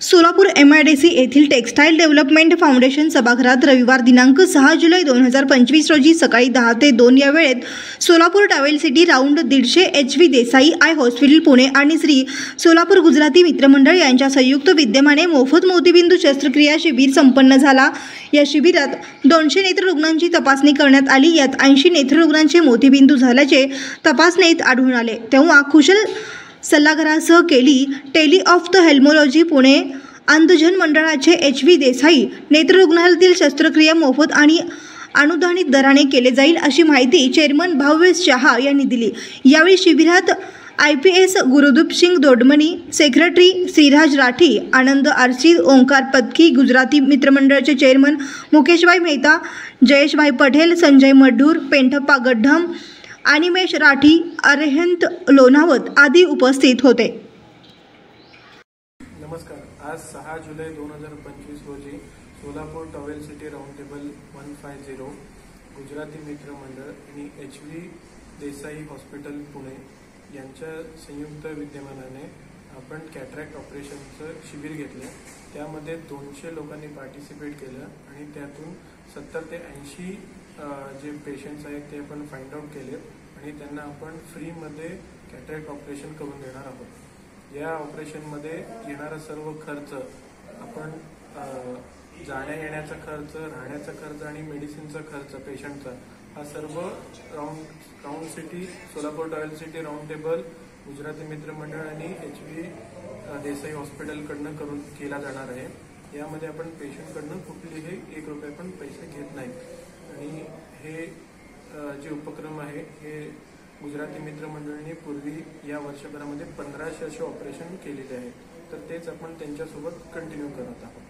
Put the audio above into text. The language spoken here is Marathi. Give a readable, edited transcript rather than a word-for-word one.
सोलापूर MIDC येथील टेक्सटाईल डेव्हलपमेंट फाउंडेशन सभागृहात रविवार दिनांक 6 जुलै 2025 रोजी सकाळी 10 ते 2 या वेळेत Solapur travel city round 150 HV Desai I hospital Pune आणि श्री सोलापूर गुजराती मित्रमंडळ यांच्या संयुक्त विद्यमाने मोफत मोतीबिंदू शस्त्रक्रिया शिबिर संपन्न झाला। या शिबिरात 200 नेत्ररुग्णांची तपासणी करण्यात आली। यात 80 नेत्ररुग्णांचे मोतीबिंदू झाल्याचे तपासणीत आढळून आले। तेव्हा कुशल सल्लागारासह केली टेली ऑफ द हेल्मोलॉजी पुणे अंधजन मंडळाचे HV देसाई नेत्ररुग्णालयातील शस्त्रक्रिया मोफत आणि अनुदानित दराने केले जाईल अशी माहिती चेअरमन भावेश शहा यांनी दिली। यावेळी शिबिरात IPS गुरुदीप सिंग दोडमणी, सेक्रेटरी श्रीराज राठी, आनंद आरसी, ओंकार पत्की, गुजराती मित्रमंडळाचे चेअरमन मुकेशभाई मेहता, जयेशभाई पटेल, संजय मड्ढूर, पेंठप्पा गड्ढम, अनिमेश राठी, अरहंत लोणावत आदी उपस्थित होते। नमस्कार। आज 6 जुलै 2025 रोजी Solapur travel city round table 150 Gujarati मित्र मंडळ आणि HV देसाई हॉस्पिटल पुणे यांच्या संयुक्त विद्यमानाने आपण कॅटरॅक्ट ऑपरेशनचं शिबिर घेतलं। त्यामध्ये 200 लोकांनी पार्टिसिपेट केलं आणि त्यातून 70 ते 80 जे पेशंट्स आहेत ते आपण फाइंड आउट केले आणि त्यांना आपण फ्रीमध्ये कॅटरॅक्ट ऑपरेशन करून देणार आहोत। या ऑपरेशनमध्ये येणारा सर्व खर्च आपण जाण्या येण्याचा खर्च, राहण्याचा खर्च आणि मेडिसिनचा खर्च पेशंटचा हा सर्व round city Solapur travel city round table Gujarati मित्र मंडळ आणि HV देसाई हॉस्पिटलकडनं करून केला जाणार आहे। यामध्ये आपण पेशंटकडनं कुठलेही 1 रुपया पण पैसे घेत नाही आणि हे जे उपक्रम आहे हे गुजराती मित्र मंडळाने पूर्वी या वर्षभरामध्ये 1500 असे ऑपरेशन केलेले आहेत, तर तेच आपण त्यांच्यासोबत कंटिन्यू करत आहोत।